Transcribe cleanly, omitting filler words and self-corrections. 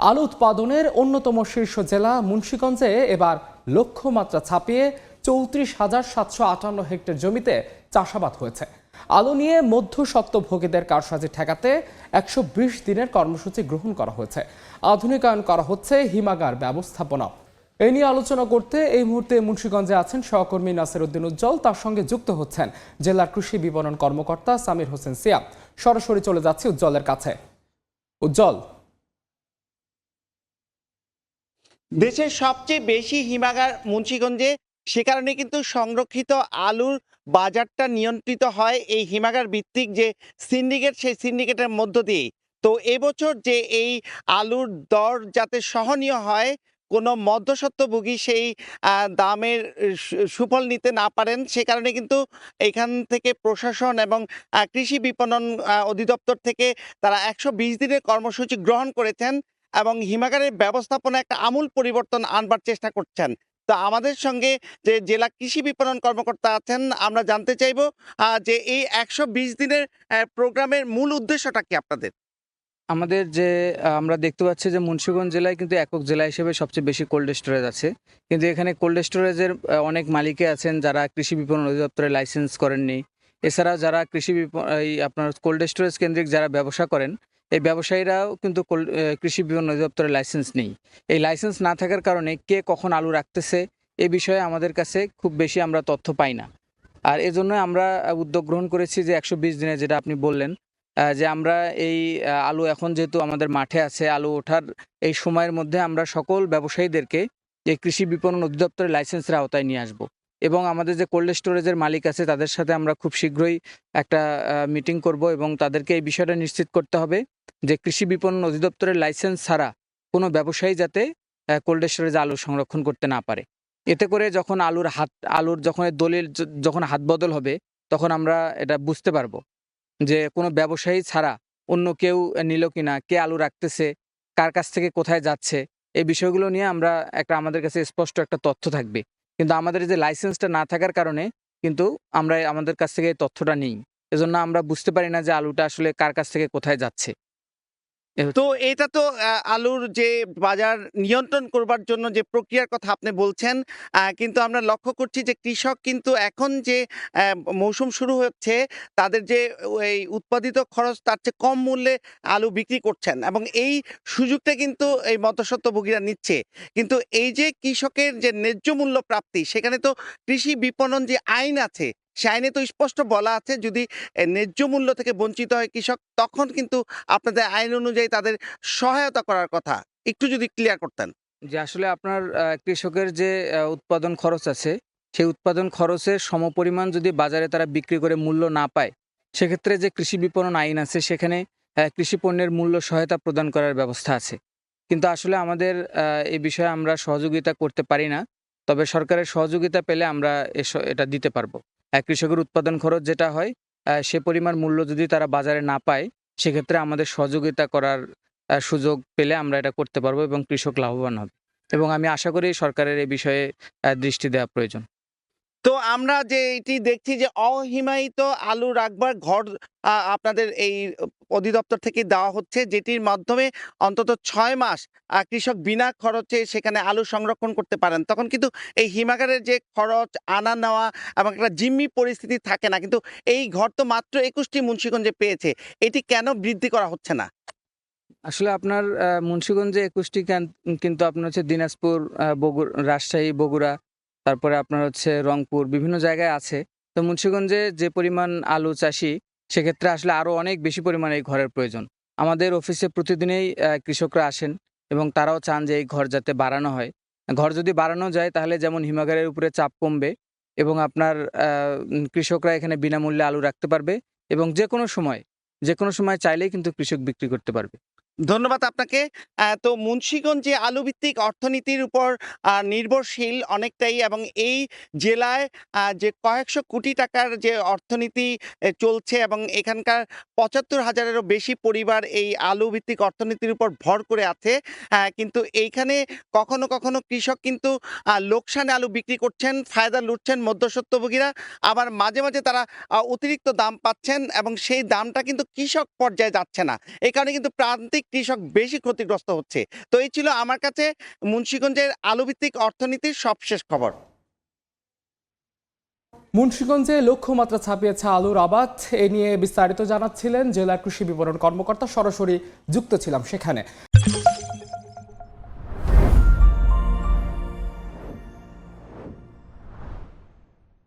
আলু উৎপাদনের অন্যতম শীর্ষ জেলা মুন্সিগঞ্জে এবার লক্ষ্যমাত্রা ছাপিয়ে ৩৪,৭৫৮ হেক্টর জমিতে চাষাবাদ হয়েছে। আলু নিয়ে মধ্যস্বত্বভোগীদের কারসাজি ঠেকাতে ১২০ দিনের কর্মসূচি গ্রহণ করা হয়েছে। আধুনিকায়ন করা হচ্ছে হিমাগার ব্যবস্থাপনা। এ নিয়ে আলোচনা করতে এই মুহূর্তে মুন্সিগঞ্জে আছেন সহকর্মী নাসির উদ্দিন উজ্জ্বল। তার সঙ্গে যুক্ত হচ্ছেন জেলার কৃষি বিপণন কর্মকর্তা সামির হোসেন সিয়াম। সরাসরি চলে যাচ্ছি উজ্জ্বলের কাছে। উজ্জ্বল, দেশের সবচেয়ে বেশি হিমাগার মুন্সিগঞ্জে, সে কারণে কিন্তু সংরক্ষিত আলুর বাজারটা নিয়ন্ত্রিত হয় এই হিমাগার ভিত্তিক যে সিন্ডিকেট, সেই সিন্ডিকেটের মধ্য দিয়েই। তো এবছর যে এই আলুর দর যাতে সহনীয় হয়, কোনো মধ্যস্বত্বভোগী সেই দামের সুফল নিতে না পারেন, সে কারণে কিন্তু এখান থেকে প্রশাসন এবং কৃষি বিপণন অধিদপ্তর থেকে তারা ১২০ দিনের কর্মসূচি গ্রহণ করেছেন এবং হিমাগারের ব্যবস্থাপনা একটা আমূল পরিবর্তন আনবার চেষ্টা করছেন। তো আমাদের সঙ্গে যে জেলা কৃষি বিপণন কর্মকর্তা আছেন, আমরা জানতে চাইব যে এই ১২০ দিনের প্রোগ্রামের মূল উদ্দেশ্যটা কি আপনাদের? আমাদের যে আমরা দেখতে পাচ্ছি যে মুন্সিগঞ্জ জেলায় কিন্তু একক জেলা হিসেবে সবচেয়ে বেশি কোল্ড স্টোরেজ আছে। কিন্তু এখানে কোল্ড স্টোরেজের অনেক মালিকে আছেন যারা কৃষি বিপণন অধিদপ্তরে লাইসেন্স করেননি। এছাড়াও যারা আপনার কোল্ড স্টোরেজ কেন্দ্রিক যারা ব্যবসা করেন, এই ব্যবসায়ীরাও কিন্তু কৃষি বিপণন অধিদপ্তরের লাইসেন্স নেই। এই লাইসেন্স না থাকার কারণে কে কখন আলু রাখতেছে এ বিষয়ে আমাদের কাছে খুব বেশি আমরা তথ্য পাই না। আর এজন্য আমরা উদ্যোগ গ্রহণ করেছি যে ১২০ দিনে, যেটা আপনি বললেন, যে আমরা এই আলু এখন যেহেতু আমাদের মাঠে আছে, আলু ওঠার এই সময়ের মধ্যে আমরা সকল ব্যবসায়ীদেরকে এই কৃষি বিপণন অধিদপ্তরের লাইসেন্সের আওতায় নিয়ে আসব। এবং আমাদের যে কোল্ড স্টোরেজের মালিক আছে তাদের সাথে আমরা খুব শীঘ্রই একটা মিটিং করব এবং তাদেরকে এই বিষয়টা নিশ্চিত করতে হবে যে কৃষি বিপণন অধিদপ্তরের লাইসেন্স ছাড়া কোনো ব্যবসায়ী যাতে কোল্ড স্টোরেজে আলু সংরক্ষণ করতে না পারে। এতে করে যখন আলুর যখন দলিল যখন হাত বদল হবে, তখন আমরা এটা বুঝতে পারবো যে কোনো ব্যবসায়ী ছাড়া অন্য কেউ নিল কিনা, কে আলু রাখতেছে, কার কাছ থেকে কোথায় যাচ্ছে, এই বিষয়গুলো নিয়ে আমাদের কাছে স্পষ্ট একটা তথ্য থাকবে। কিন্তু আমাদের যে লাইসেন্সটা না থাকার কারণে কিন্তু আমরা আমাদের কাছ থেকে এই তথ্যটা নেই। এজন্য আমরা বুঝতে পারি না যে আলুটা আসলে কার কাছ থেকে কোথায় যাচ্ছে। তো এটা তো আলুর যে বাজার নিয়ন্ত্রণ করবার জন্য যে প্রক্রিয়ার কথা আপনি বলছেন, কিন্তু আমরা লক্ষ্য করছি যে কৃষক কিন্তু এখন যে মৌসুম শুরু হচ্ছে, তাদের যে এই উৎপাদিত খরচ তার চেয়ে কম মূল্যে আলু বিক্রি করছেন এবং এই সুযোগটা কিন্তু এই মধ্যস্বত্বভোগীরা নিচ্ছে। কিন্তু এই যে কৃষকের যে ন্যায্য মূল্য প্রাপ্তি, সেখানে তো কৃষি বিপণন যে আইন আছে, সে আইনে তো স্পষ্ট বলা আছে যদি ন্যায্য মূল্য থেকে বঞ্চিত হয় কৃষক, তখন কিন্তু আপনাদের আইন অনুযায়ী তাদের সহায়তা করার কথা। একটু যদি ক্লিয়ার করতেন। যে আসলে আপনার কৃষকের যে উৎপাদন খরচ আছে, সেই উৎপাদন খরচের সমপরিমাণ যদি বাজারে তারা বিক্রি করে মূল্য না পায়, সেক্ষেত্রে যে কৃষি বিপণন আইন আছে সেখানে কৃষি পণ্যের মূল্য সহায়তা প্রদান করার ব্যবস্থা আছে। কিন্তু আসলে আমাদের এই বিষয়ে আমরা সহযোগিতা করতে পারি না। তবে সরকারের সহযোগিতা পেলে আমরা এটা দিতে পারবো। কৃষকের উৎপাদন খরচ যেটা হয়, সে পরিমাণ মূল্য যদি তারা বাজারে না পায়, সেক্ষেত্রে আমাদের সহযোগিতা করার সুযোগ পেলে আমরা এটা করতে পারবো এবং কৃষক লাভবান হবে। এবং আমি আশা করি সরকারের এই বিষয়ে দৃষ্টি দেওয়া প্রয়োজন। তো আমরা যে এটি দেখছি যে অহিমায়িত আলু রাখবার ঘর আপনাদের এই অধিদপ্তর থেকে দেওয়া হচ্ছে, যেটির মাধ্যমে অন্তত ৬ মাস কৃষক বিনা খরচে সেখানে আলু সংরক্ষণ করতে পারেন। তখন কিন্তু এই হিমাগারের যে খরচ আনা নেওয়া এবং একটা জিম্মি পরিস্থিতি থাকে না। কিন্তু এই ঘর তো মাত্র ২১টি মুন্সিগঞ্জে পেয়েছে। এটি কেন বৃদ্ধি করা হচ্ছে না? আসলে আপনার মুন্সিগঞ্জে ২১টি কিন্তু আপনার হচ্ছে দিনাজপুর, রাজশাহী, বগুড়া, তারপরে আপনার হচ্ছে রংপুর, বিভিন্ন জায়গায় আছে। তো মুন্সিগঞ্জে যে পরিমাণ আলু চাষি, সেক্ষেত্রে আসলে আরও অনেক বেশি পরিমাণে এই ঘরের প্রয়োজন। আমাদের অফিসে প্রতিদিনই কৃষকরা আসেন এবং তারাও চান যে এই ঘর যাতে বাড়ানো হয়। ঘর যদি বাড়ানো যায় তাহলে যেমন হিমাগারের উপরে চাপ কমবে এবং আপনার কৃষকরা এখানে বিনামূল্যে আলু রাখতে পারবে এবং যেকোনো সময় চাইলেই কিন্তু কৃষক বিক্রি করতে পারবে। ধন্যবাদ আপনাকে। তো মুন্সিগঞ্জ যে আলুভিত্তিক অর্থনীতির উপর নির্ভরশীল অনেকটাই, এবং এই জেলায় যে কয়েকশো কোটি টাকার যে অর্থনীতি চলছে এবং এখানকার ৭৫,০০০-এরও বেশি পরিবার এই আলুভিত্তিক অর্থনীতির উপর ভর করে আছে। কিন্তু এইখানে কখনো কখনো কৃষক কিন্তু লোকসানে আলু বিক্রি করছেন, ফায়দা লুটছেন মধ্যস্বত্বভোগীরা। আবার মাঝে মাঝে তারা অতিরিক্ত দাম পাচ্ছেন এবং সেই দামটা কিন্তু কৃষক পর্যায়ে যাচ্ছে না। এই কারণে কিন্তু প্রান্তিক কৃষক বেশি ক্ষতিগ্রস্ত হচ্ছে। তো এই ছিল আমার কাছে মুন্সিগঞ্জের আলুভিত্তিক অর্থনীতির সবশেষ খবর। মুন্সিগঞ্জে লক্ষ্যমাত্রা ছাপিয়েছে আলুর আবাদ। এ নিয়ে বিস্তারিত জানাচ্ছিলেন জেলা কৃষি বিপণন কর্মকর্তা। সরাসরি যুক্ত ছিলাম সেখানে।